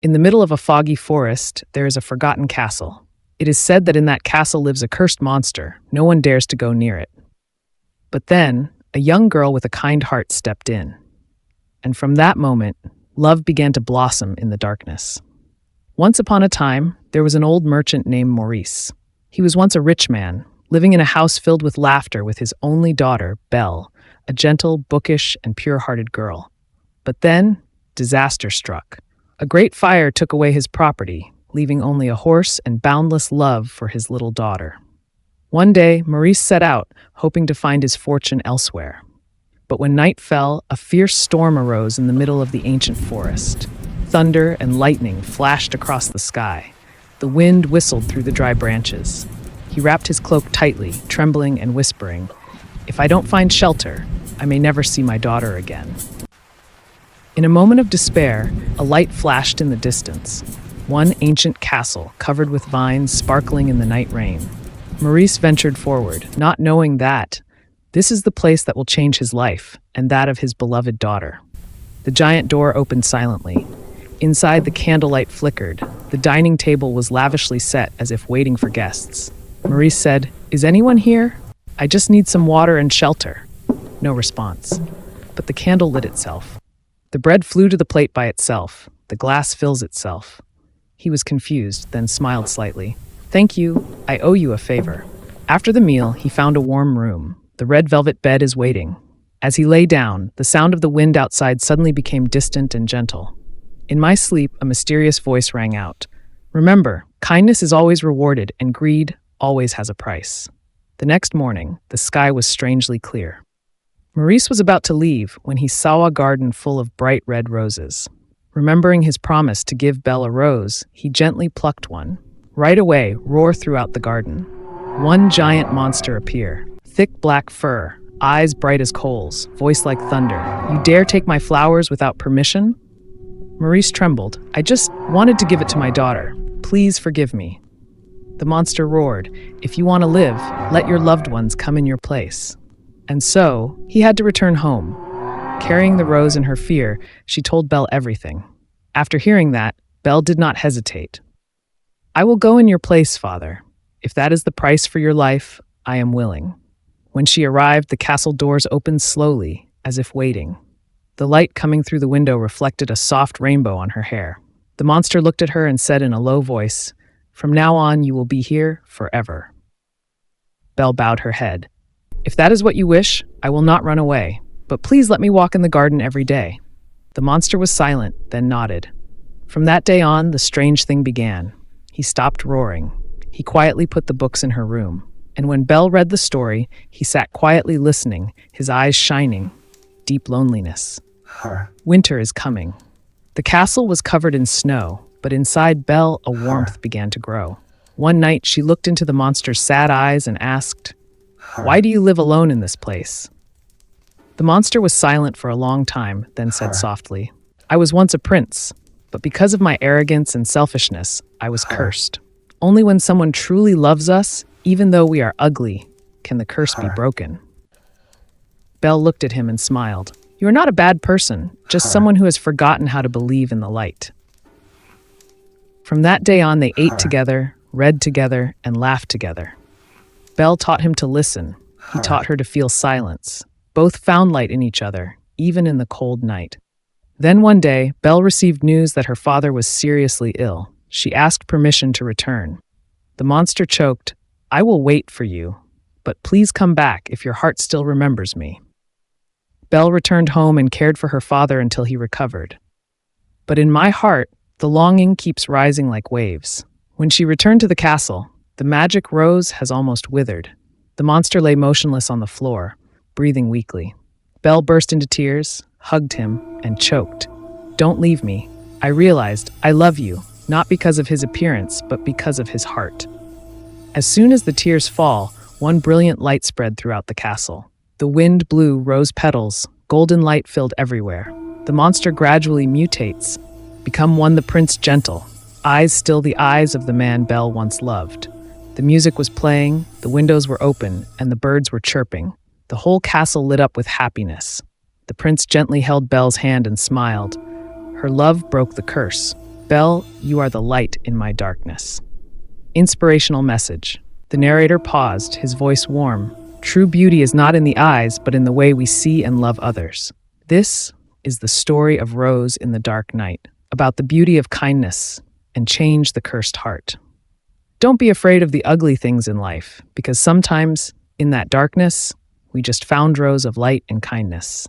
In the middle of a foggy forest, there is a forgotten castle. It is said that in that castle lives a cursed monster. No one dares to go near it. But then, a young girl with a kind heart stepped in. And from that moment, love began to blossom in the darkness. Once upon a time, there was an old merchant named Maurice. He was once a rich man, living in a house filled with laughter with his only daughter, Belle, a gentle, bookish, and pure-hearted girl. But then, disaster struck. A great fire took away his property, leaving only a horse and boundless love for his little daughter. One day, Maurice set out, hoping to find his fortune elsewhere. But when night fell, a fierce storm arose in the middle of the ancient forest. Thunder and lightning flashed across the sky. The wind whistled through the dry branches. He wrapped his cloak tightly, trembling and whispering, "If I don't find shelter, I may never see my daughter again." In a moment of despair, a light flashed in the distance. One ancient castle, covered with vines sparkling in the night rain. Maurice ventured forward, not knowing that this is the place that will change his life and that of his beloved daughter. The giant door opened silently. Inside, the candlelight flickered. The dining table was lavishly set as if waiting for guests. Maurice said, "Is anyone here? I just need some water and shelter." No response. But the candle lit itself. The bread flew to the plate by itself. The glass fills itself. He was confused, then smiled slightly. "Thank you. I owe you a favor." After the meal, he found a warm room. The red velvet bed is waiting. As he lay down, the sound of the wind outside suddenly became distant and gentle. In my sleep, a mysterious voice rang out. "Remember, kindness is always rewarded, and greed always has a price." The next morning, the sky was strangely clear. Maurice was about to leave when he saw a garden full of bright red roses. Remembering his promise to give Belle a rose, he gently plucked one. Right away, roar throughout the garden. One giant monster appear. Thick black fur, eyes bright as coals, voice like thunder. "You dare take my flowers without permission?" Maurice trembled. "I just wanted to give it to my daughter. Please forgive me." The monster roared, "If you want to live, let your loved ones come in your place." And so, he had to return home. Carrying the rose in her fear, she told Belle everything. After hearing that, Belle did not hesitate. "I will go in your place, father. If that is the price for your life, I am willing." When she arrived, the castle doors opened slowly, as if waiting. The light coming through the window reflected a soft rainbow on her hair. The monster looked at her and said in a low voice, "From now on, you will be here forever." Belle bowed her head. "If that is what you wish, I will not run away, but please let me walk in the garden every day." The monster was silent, then nodded. From that day on, the strange thing began. He stopped roaring. He quietly put the books in her room. And when Belle read the story, he sat quietly listening, his eyes shining. Deep loneliness. Winter is coming. The castle was covered in snow, but inside Belle, a warmth began to grow. One night, she looked into the monster's sad eyes and asked, "Why do you live alone in this place?" The monster was silent for a long time, then said softly, "I was once a prince, but because of my arrogance and selfishness, I was cursed. Only when someone truly loves us, even though we are ugly, can the curse be broken." Belle looked at him and smiled. "You are not a bad person, just someone who has forgotten how to believe in the light." From that day on, they ate together, read together, and laughed together. Belle taught him to listen. He taught her to feel silence. Both found light in each other, even in the cold night. Then one day, Belle received news that her father was seriously ill. She asked permission to return. The monster choked, "I will wait for you, but please come back if your heart still remembers me." Belle returned home and cared for her father until he recovered. But in my heart, the longing keeps rising like waves. When she returned to the castle, the magic rose has almost withered. The monster lay motionless on the floor, breathing weakly. Belle burst into tears, hugged him, and choked. "Don't leave me. I realized I love you, not because of his appearance, but because of his heart." As soon as the tears fall, one brilliant light spread throughout the castle. The wind blew rose petals, golden light filled everywhere. The monster gradually mutates, become one the prince gentle, eyes still the eyes of the man Belle once loved. The music was playing, the windows were open, and the birds were chirping. The whole castle lit up with happiness. The prince gently held Belle's hand and smiled. Her love broke the curse. Belle, you are the light in my darkness. Inspirational message. The narrator paused, his voice warm. True beauty is not in the eyes, but in the way we see and love others. This is the story of Rose in the Dark Night, about the beauty of kindness and change the cursed heart. Don't be afraid of the ugly things in life, because sometimes, in that darkness, we just found rows of light and kindness.